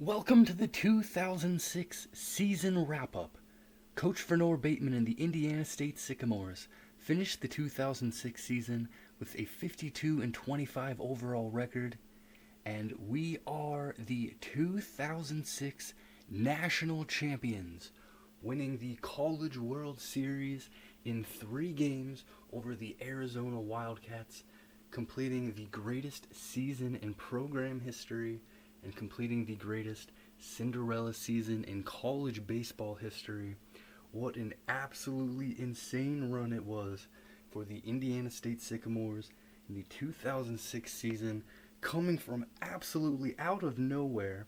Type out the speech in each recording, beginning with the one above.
Welcome to the 2006 season wrap-up. Coach Vernor Bateman and the Indiana State Sycamores finished the 2006 season with a 52-25 overall record, and we are the 2006 national champions, winning the College World Series in 3 games over the Arizona Wildcats, completing the greatest season in program history and completing the greatest Cinderella season in college baseball history. What an absolutely insane run it was for the Indiana State Sycamores in the 2006 season, coming from absolutely out of nowhere,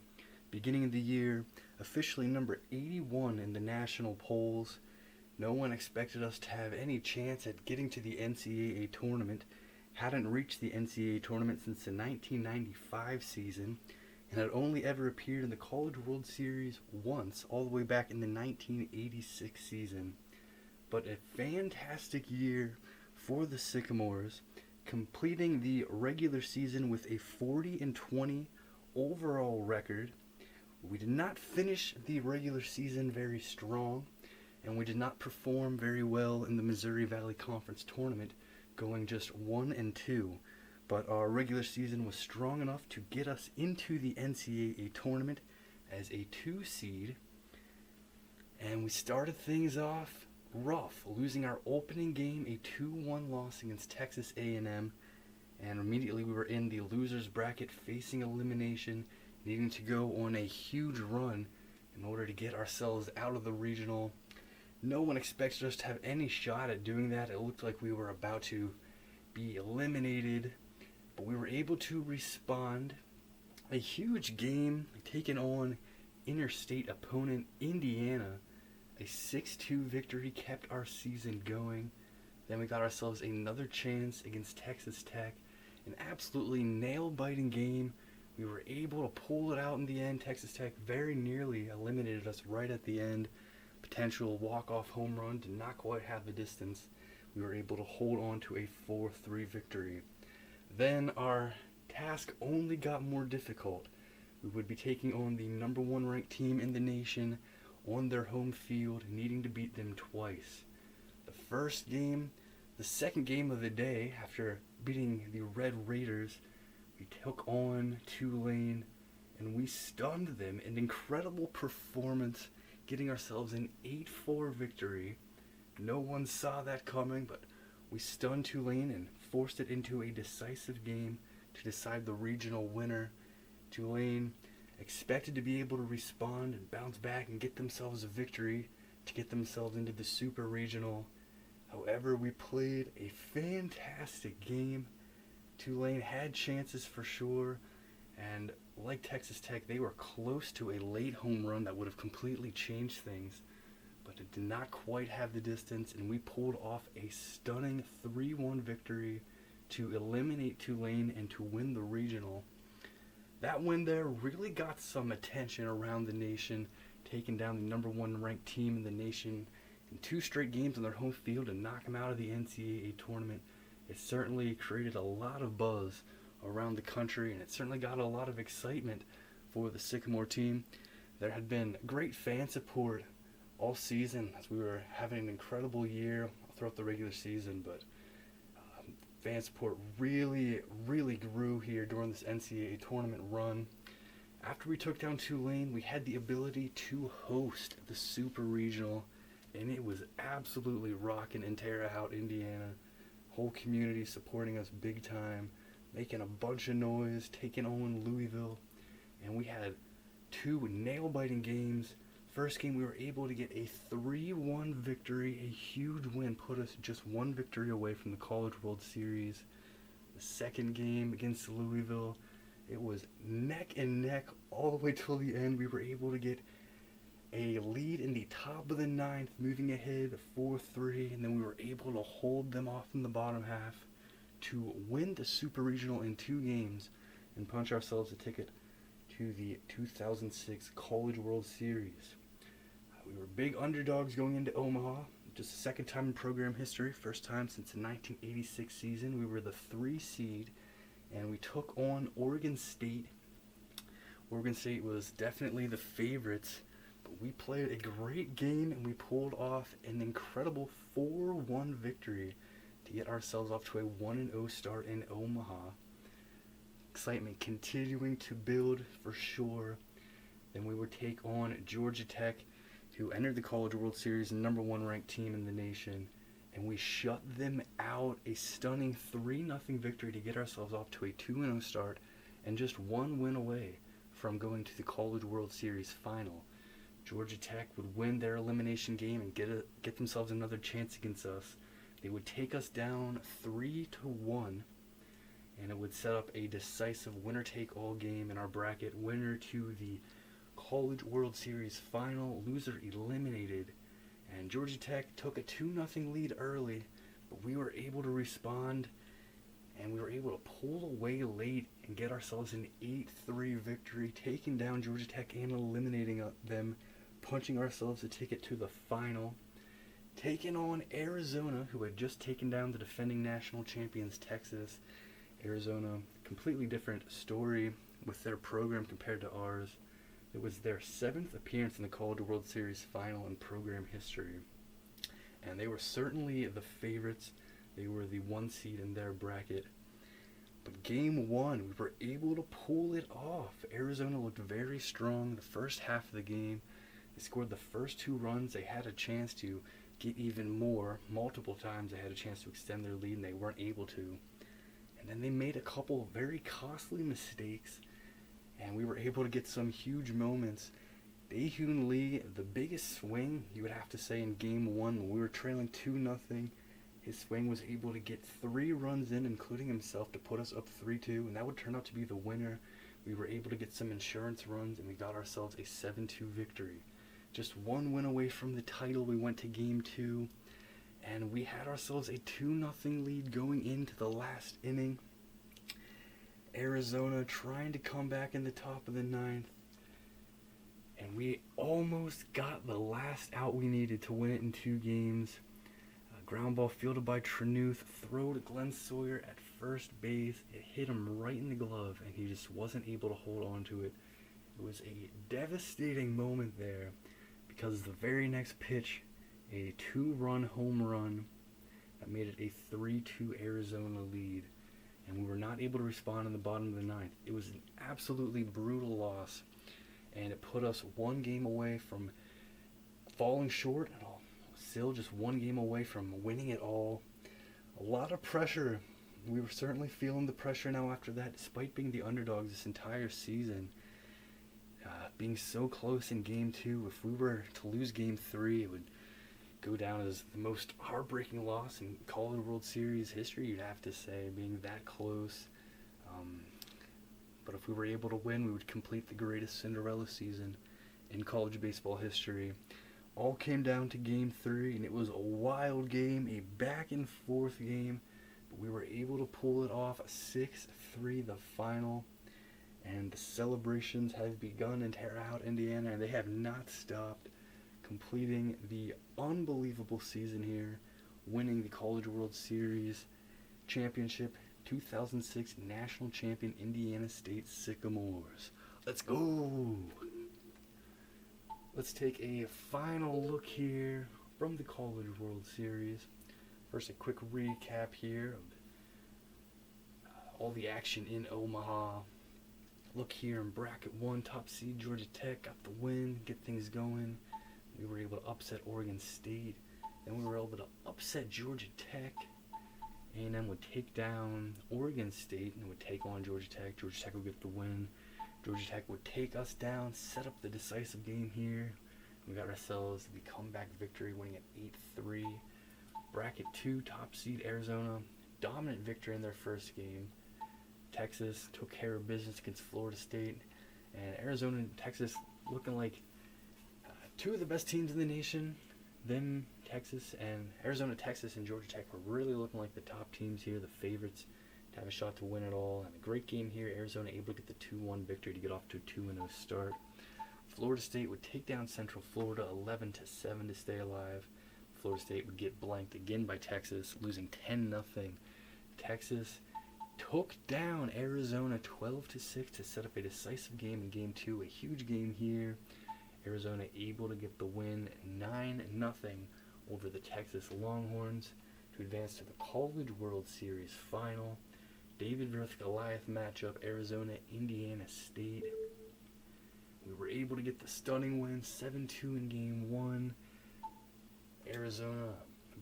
beginning of the year, officially number 81 in the national polls. No one expected us to have any chance at getting to the NCAA tournament. Hadn't reached the NCAA tournament since the 1995 season, and had only ever appeared in the College World Series once, all the way back in the 1986 season. But a fantastic year for the Sycamores, completing the regular season with a 40-20 overall record. We did not finish the regular season very strong, and we did not perform very well in the Missouri Valley Conference tournament, going just 1-2. But our regular season was strong enough to get us into the NCAA tournament as a 2 seed. And we started things off rough, losing our opening game, a 2-1 loss against Texas A&M. And immediately we were in the loser's bracket, facing elimination, needing to go on a huge run in order to get ourselves out of the regional. No one expected us to have any shot at doing that. It looked like we were about to be eliminated. But we were able to respond. A huge game, taking on interstate opponent Indiana. A 6-2 victory kept our season going. Then we got ourselves another chance against Texas Tech. An absolutely nail-biting game. We were able to pull it out in the end. Texas Tech very nearly eliminated us right at the end. Potential walk-off home run, did not quite have the distance. We were able to hold on to a 4-3 victory. Then our task only got more difficult. We would be taking on the number 1 ranked team in the nation on their home field, needing to beat them twice. The second game of the day, after beating the Red Raiders, we took on Tulane, and we stunned them. An incredible performance, getting ourselves an 8-4 victory. No one saw that coming, but we stunned Tulane and forced it into a decisive game to decide the regional winner. Tulane expected to be able to respond and bounce back and get themselves a victory to get themselves into the super regional. However, we played a fantastic game. Tulane had chances for sure, and like Texas Tech, they were close to a late home run that would have completely changed things, but it did not quite have the distance, and we pulled off a stunning 3-1 victory to eliminate Tulane and to win the regional. That win there really got some attention around the nation, taking down the number 1 ranked team in the nation in 2 straight games on their home field and knock them out of the NCAA tournament. It certainly created a lot of buzz around the country, and it certainly got a lot of excitement for the Sycamore team. There had been great fan support all season as we were having an incredible year throughout the regular season, but fan support really grew here during this NCAA tournament run. After we took down Tulane, we had the ability to host the Super Regional, and it was absolutely rocking in Terre Haute, Indiana. Whole community supporting us big time, making a bunch of noise, taking on Louisville, and we had 2 nail-biting games. First game, we were able to get a 3-1 victory, a huge win, put us just 1 victory away from the College World Series. The second game against Louisville, it was neck and neck all the way till the end. We were able to get a lead in the top of the 9th, moving ahead 4-3, and then we were able to hold them off in the bottom half to win the Super Regional in 2 games and punch ourselves a ticket to the 2006 College World Series. We were big underdogs going into Omaha. Just the second time in program history, first time since the 1986 season. We were the 3 seed, and we took on Oregon State, Oregon State was definitely the favorites, but we played a great game and we pulled off an incredible 4-1 victory to get ourselves off to a 1-0 start in Omaha. Excitement continuing to build for sure. Then we would take on Georgia Tech, who entered the College World Series, number 1 ranked team in the nation, and we shut them out. A stunning 3-0 victory to get ourselves off to a 2-0 start and just one win away from going to the College World Series final. Georgia Tech would win their elimination game and get themselves another chance against us. They would take us down 3-1, and it would set up a decisive winner-take-all game in our bracket. Winner to the College World Series final, loser eliminated. And Georgia Tech took a 2-0 lead early, but we were able to respond, and we were able to pull away late and get ourselves an 8-3 victory, taking down Georgia Tech and eliminating them, punching ourselves a ticket to the final. Taking on Arizona, who had just taken down the defending national champions Texas. Arizona, completely different story with their program compared to ours. It was their 7th appearance in the College World Series final in program history. And they were certainly the favorites. They were the 1 seed in their bracket. But game 1, we were able to pull it off. Arizona looked very strong the first half of the game. They scored the first 2 runs. They had a chance to get even more. Multiple times they had a chance to extend their lead, and they weren't able to. And then they made a couple very costly mistakes, and we were able to get some huge moments. Dae-Hoon Lee, the biggest swing, you would have to say, in game 1 when we were trailing 2-0. His swing was able to get 3 runs in, including himself, to put us up 3-2, and that would turn out to be the winner. We were able to get some insurance runs, and we got ourselves a 7-2 victory. Just 1 win away from the title. We went to game 2, and we had ourselves a 2-0 lead going into the last inning. Arizona trying to come back in the top of the 9th, and we almost got the last out we needed to win it in 2 games. Ground ball fielded by Trenuth, throw to Glenn Sawyer at first base. It hit him right in the glove, and he just wasn't able to hold on to it. It was a devastating moment there, because the very next pitch, a 2-run home run that made it a 3-2 Arizona lead, and we were not able to respond in the bottom of the 9th. It was an absolutely brutal loss, and it put us 1 game away from falling short, and still just 1 game away from winning it all. A lot of pressure. We were certainly feeling the pressure now after that, despite being the underdogs this entire season. Being so close in game 2, if we were to lose game 3, it would go down as the most heartbreaking loss in College World Series history, you'd have to say, being that close. But if we were able to win, we would complete the greatest Cinderella season in college baseball history. All came down to game 3, and it was a wild game, a back and forth game, but we were able to pull it off, 6-3 the final. And the celebrations have begun in Terre Haute, Indiana, and they have not stopped, completing the unbelievable season here, winning the College World Series championship, 2006 national champion Indiana State Sycamores. Let's go! Let's take a final look here from the College World Series. First, a quick recap here of all the action in Omaha. Look here in bracket 1, top seed Georgia Tech got the win, get things going. We were able to upset Oregon State. Then we were able to upset Georgia Tech. A&M would take down Oregon State and would take on Georgia Tech. Georgia Tech would get the win. Georgia Tech would take us down, set up the decisive game here. We got ourselves the comeback victory, winning at 8-3. Bracket 2, top seed Arizona, dominant victory in their first game. Texas took care of business against Florida State, and Arizona and Texas looking like 2 of the best teams in the nation. Them, Texas, and Arizona, Texas, and Georgia Tech were really looking like the top teams here, the favorites to have a shot to win it all. And a great game here. Arizona able to get the 2-1 victory to get off to a 2-0 start. Florida State would take down Central Florida 11-7 to stay alive. Florida State would get blanked again by Texas, losing 10-0. Texas took down Arizona 12-6 to set up a decisive game in Game 2. A huge game here. Arizona able to get the win 9-0 over the Texas Longhorns to advance to the College World Series final. David versus Goliath matchup, Arizona, Indiana State. We were able to get the stunning win, 7-2 in Game 1. Arizona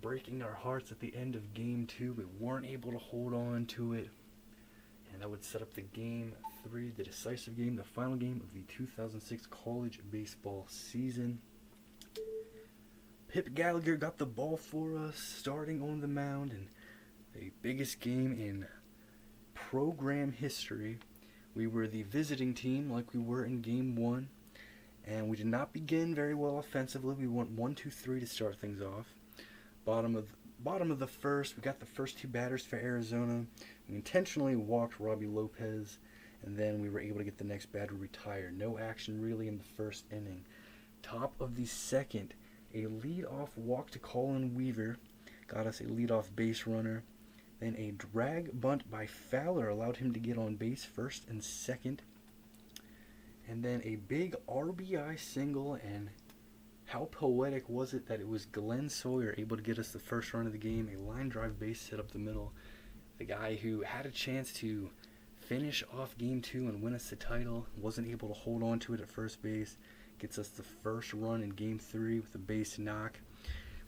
breaking our hearts at the end of Game 2. We weren't able to hold on to it. And that would set up the Game 3, the decisive game, the final game of the 2006 college baseball season. Pip Gallagher got the ball for us, starting on the mound, and the biggest game in program history. We were the visiting team like we were in Game 1, and we did not begin very well offensively. We went 1-2-3 to start things off. Bottom of the first, we got the first two batters for Arizona. We intentionally walked Robbie Lopez, and then we were able to get the next batter retired. No action really in the first inning. Top of the second, a leadoff walk to Colin Weaver got us a leadoff base runner. Then a drag bunt by Fowler allowed him to get on base first and second. And then a big RBI single, and how poetic was it that it was Glenn Sawyer able to get us the first run of the game, a line drive base hit up the middle. The guy who had a chance to finish off Game 2 and win us the title, wasn't able to hold on to it at first base, gets us the first run in Game 3 with a base knock.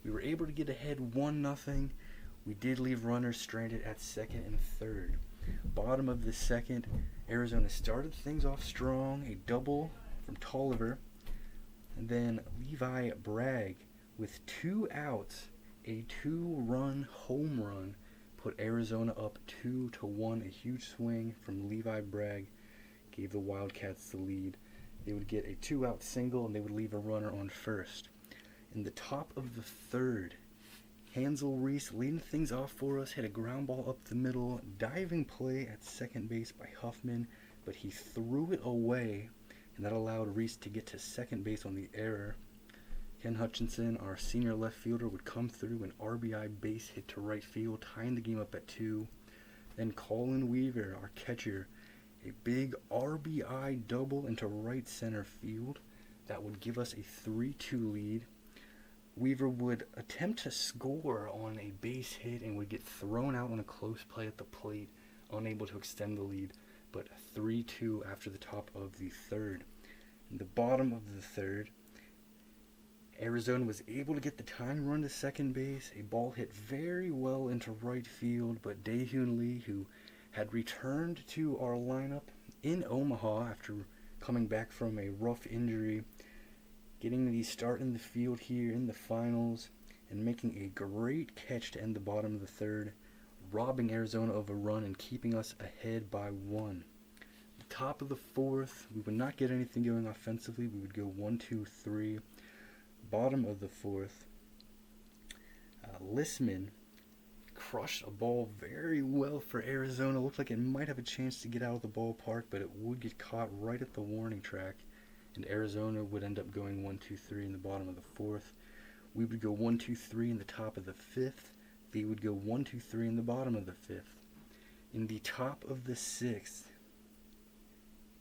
We were able to get ahead 1-0. We did leave runners stranded at second and third. Bottom of the second, Arizona started things off strong, a double from Tolliver. And then Levi Bragg, with 2 outs, a 2-run home run, put Arizona up 2-1. A huge swing from Levi Bragg gave the Wildcats the lead. They would get a 2-out single, and they would leave a runner on first. In the top of the third, Hansel Reese leading things off for us, hit a ground ball up the middle, diving play at second base by Huffman, but he threw it away, and that allowed Reese to get to second base on the error. Ken Hutchinson, our senior left fielder, would come through an RBI base hit to right field, tying the game up at 2. Then Colin Weaver, our catcher, a big RBI double into right center field that would give us a 3-2 lead. Weaver would attempt to score on a base hit and would get thrown out on a close play at the plate, unable to extend the lead, but 3-2 after the top of the third. In the bottom of the third, Arizona was able to get the tying run to second base. A ball hit very well into right field, but Dae-Hyun Lee, who had returned to our lineup in Omaha after coming back from a rough injury, getting the start in the field here in the finals, and making a great catch to end the bottom of the third, robbing Arizona of a run and keeping us ahead by 1. The top of the fourth, we would not get anything going offensively. We would go 1-2-3. Bottom of the fourth, Lissman crushed a ball very well for Arizona. Looked like it might have a chance to get out of the ballpark, but it would get caught right at the warning track, and Arizona would end up going 1-2-3 in the bottom of the fourth. We would go 1-2-3 in the top of the fifth. They would go 1-2-3 in the bottom of the fifth. In the top of the sixth,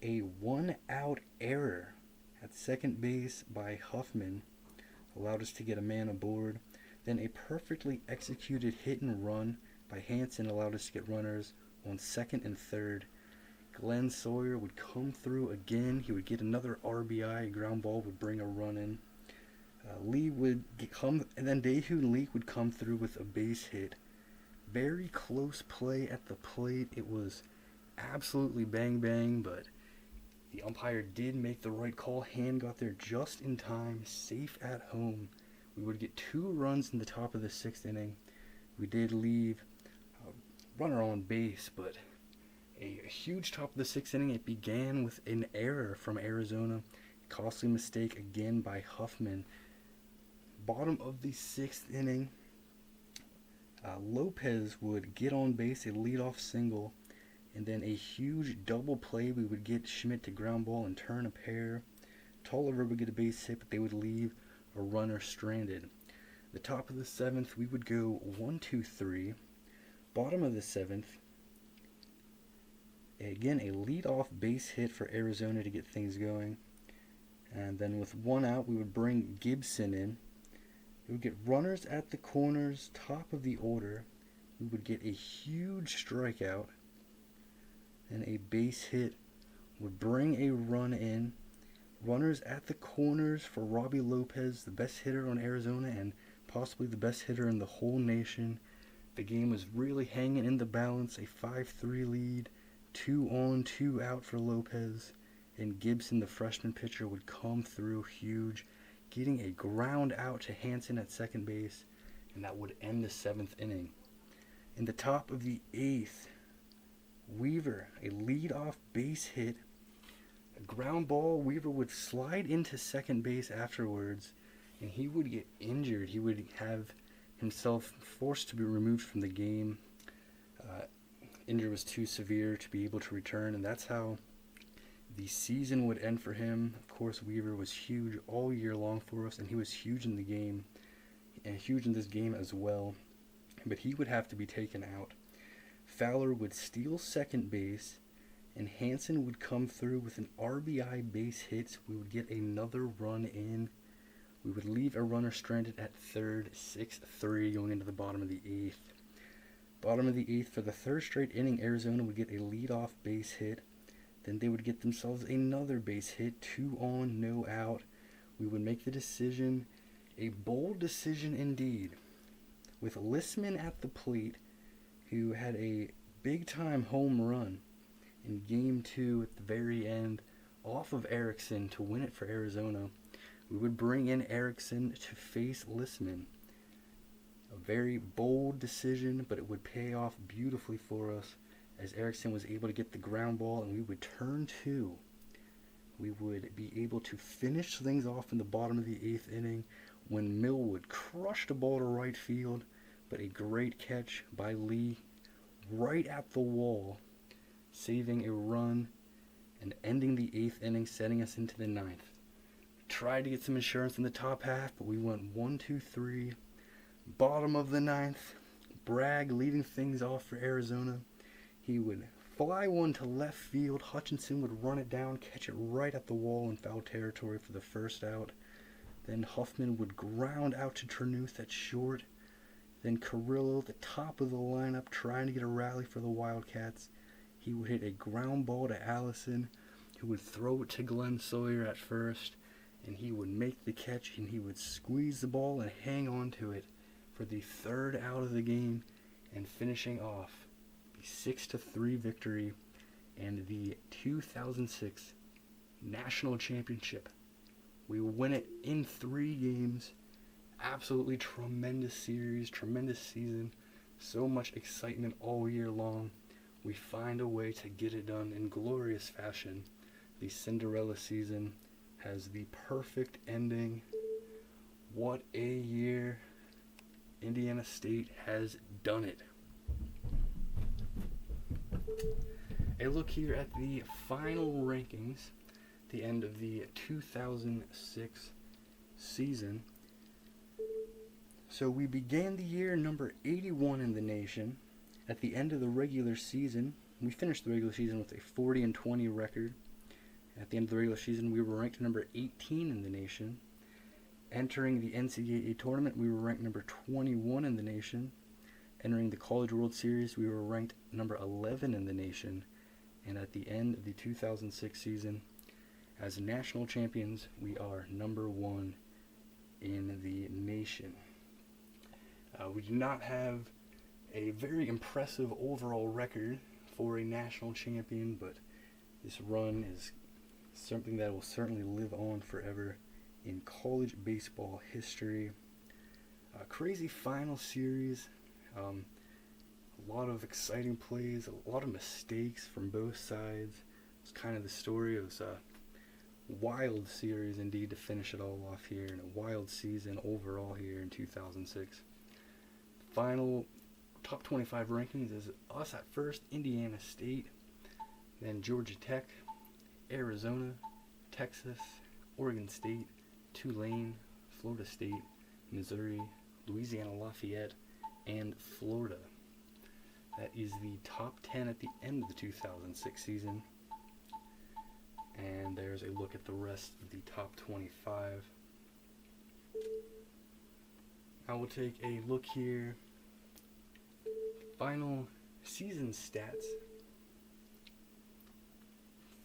a 1-out error at second base by Huffman allowed us to get a man aboard. Then a perfectly executed hit and run by Hansen allowed us to get runners on second and third. Glenn Sawyer would come through again. He would get another RBI. A ground ball would bring a run in. Lee would come, and then Dae-Hyun Lee would come through with a base hit. Very close play at the plate. It was absolutely bang bang, but the umpire did make the right call. Hand got there just in time, safe at home. We would get 2 runs in the top of the 6th inning. We did leave a runner on base, but a huge top of the 6th inning. It began with an error from Arizona. A costly mistake again by Huffman. Bottom of the 6th inning, Lopez would get on base, a leadoff single, and then a huge double play. We would get Schmidt to ground ball and turn a pair. Tolliver would get a base hit, but they would leave a runner stranded. The top of the 7th, we would go 1-2-3. Bottom of the 7th, again, a leadoff base hit for Arizona to get things going. And then with one out, we would bring Gibson in. We would get runners at the corners, top of the order. We would get a huge strikeout. And a base hit would bring a run in. Runners at the corners for Robbie Lopez, the best hitter on Arizona and possibly the best hitter in the whole nation. The game was really hanging in the balance, a 5-3 lead, 2 on, 2 out for Lopez, and Gibson, the freshman pitcher, would come through huge, getting a ground out to Hansen at second base, and that would end the 7th inning. In the top of the 8th, Weaver, a leadoff base hit, a ground ball. Weaver would slide into second base afterwards, and he would get injured. He would have himself forced to be removed from the game. Injury was too severe to be able to return, and that's how the season would end for him. Of course, Weaver was huge all year long for us, and he was huge in the game, and huge in this game as well. But he would have to be taken out. Fowler would steal second base, and Hansen would come through with an RBI base hit. We would get another run in. We would leave a runner stranded at third, 6-3 going into the bottom of the 8th. Bottom of the 8th, for the third straight inning, Arizona would get a leadoff base hit. Then they would get themselves another base hit, 2 on, no out. We would make the decision, a bold decision indeed, with Lissman at the plate, who had a big-time home run in Game 2 at the very end, off of Erickson to win it for Arizona. We would bring in Erickson to face Lissman. A very bold decision, but it would pay off beautifully for us as Erickson was able to get the ground ball, and we would turn 2. We would be able to finish things off in the bottom of the 8th inning when Millwood crushed a ball to right field, but a great catch by Lee right at the wall, saving a run and ending the 8th inning, setting us into the 9th. Tried to get some insurance in the top half, but we went 1-2-3. Bottom of the 9th, Bragg leading things off for Arizona. He would fly one to left field. Hutchinson would run it down, catch it right at the wall in foul territory for the first out. Then Huffman would ground out to Trenuth at short. Then Carrillo, the top of the lineup, trying to get a rally for the Wildcats. He would hit a ground ball to Allison, who would throw it to Glenn Sawyer at first, and he would make the catch, and he would squeeze the ball and hang on to it for the third out of the game, and finishing off the 6-3 victory and the 2006 National Championship. We win it in 3 games. Absolutely tremendous series, tremendous season. So much excitement all year long. We find a way to get it done in glorious fashion. The Cinderella season has the perfect ending. What a year. Indiana State has done it. A look here at the final rankings, the end of the 2006 season. So we began the year number 81 in the nation. At the end of the regular season, we finished the regular season with a 40-20 record. At the end of the regular season, we were ranked number 18 in the nation. Entering the NCAA tournament, we were ranked number 21 in the nation. Entering the College World Series, we were ranked number 11 in the nation. And at the end of the 2006 season, as national champions, we are number 1 in the nation. We do not have a very impressive overall record for a national champion, but this run is something that will certainly live on forever in college baseball history. A crazy final series, a lot of exciting plays, a lot of mistakes from both sides. It's kind of the story. It was a wild series indeed to finish it all off here, and a wild season overall here in 2006. Final top 25 rankings is us at first, Indiana State, then Georgia Tech, Arizona, Texas, Oregon State, Tulane, Florida State, Missouri, Louisiana Lafayette, and Florida. That is the top 10 at the end of the 2006 season. And there's a look at the rest of the top 25. I will take a look here. Final season stats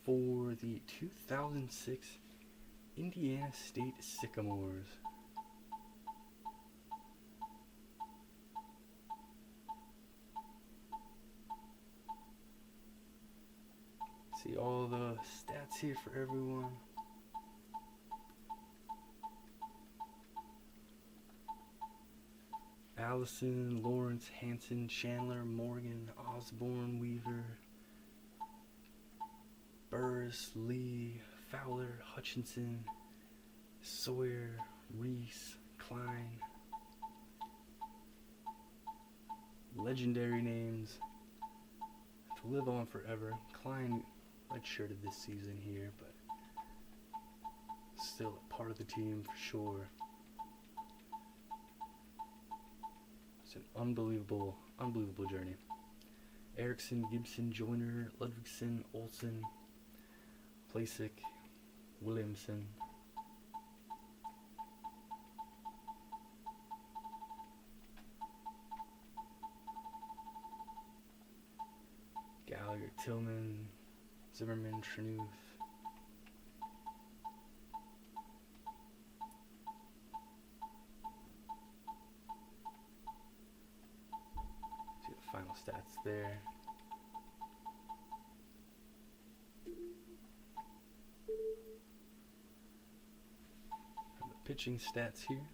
for the 2006 Indiana State Sycamores. See all the stats here for everyone. Allison, Lawrence, Hanson, Chandler, Morgan, Osborne, Weaver, Burris, Lee, Fowler, Hutchinson, Sawyer, Reese, Klein. Legendary names to live on forever. Klein redshirted this season here, but still a part of the team for sure. It's an unbelievable journey. Erickson, Gibson, Joyner, Ludvigsen, Olsen, Plasek, Williamson. Gallagher, Tillman, Zimmerman, Trenuth. See the final stats there. And the pitching stats here.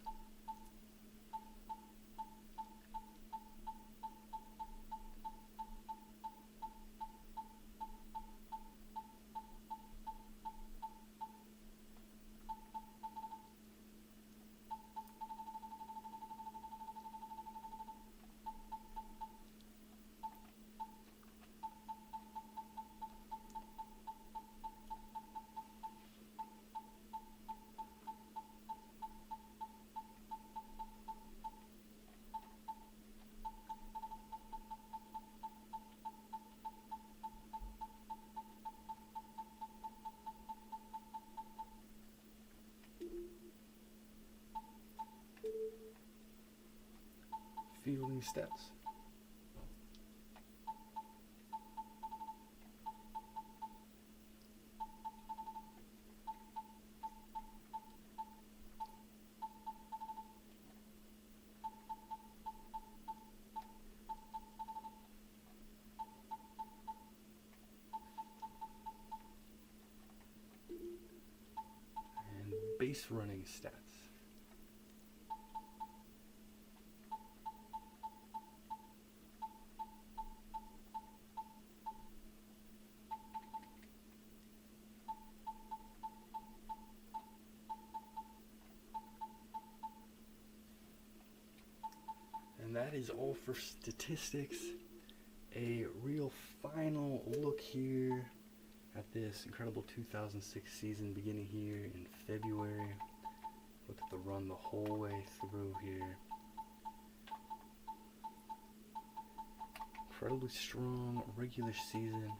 Fielding stats. And base running stats. And that is all for statistics. A real final look here at this incredible 2006 season beginning here in February. Look at the run the whole way through here. Incredibly strong regular season.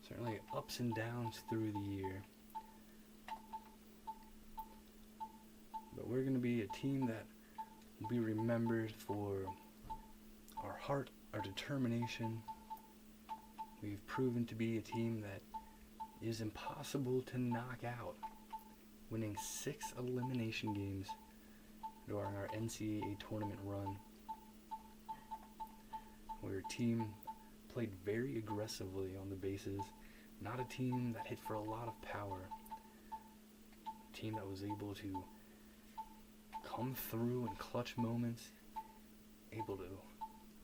Certainly ups and downs through the year. But we're going to be a team that will be remembered for our heart, our determination. We've proven to be a team that is impossible to knock out, winning 6 elimination games during our NCAA tournament run. We're a team played very aggressively on the bases, not a team that hit for a lot of power. A team that was able to come through in clutch moments, able to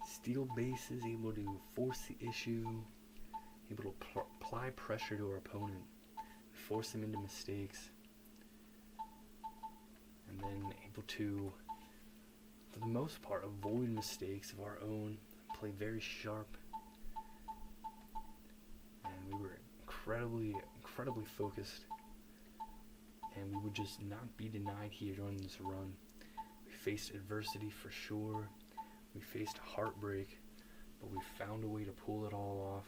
steal bases, able to force the issue, able to apply pressure to our opponent, force them into mistakes, and then able to, for the most part, avoid mistakes of our own, play very sharp. And we were incredibly focused, and we would just not be denied here during this run. We faced adversity for sure. We faced heartbreak, but we found a way to pull it all off.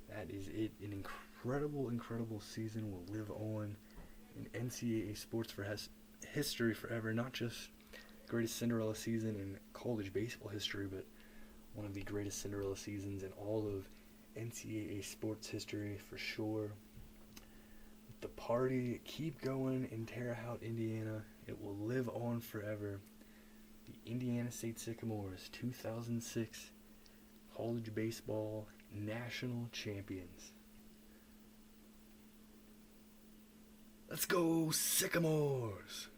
That is it. An incredible season will live on in NCAA sports for history forever. Not just greatest Cinderella season in college baseball history, but one of the greatest Cinderella seasons in all of NCAA sports history for sure. The party keep going in Terre Haute, Indiana. It will live on forever. The Indiana State Sycamores 2006 college baseball national champions. Let's go Sycamores!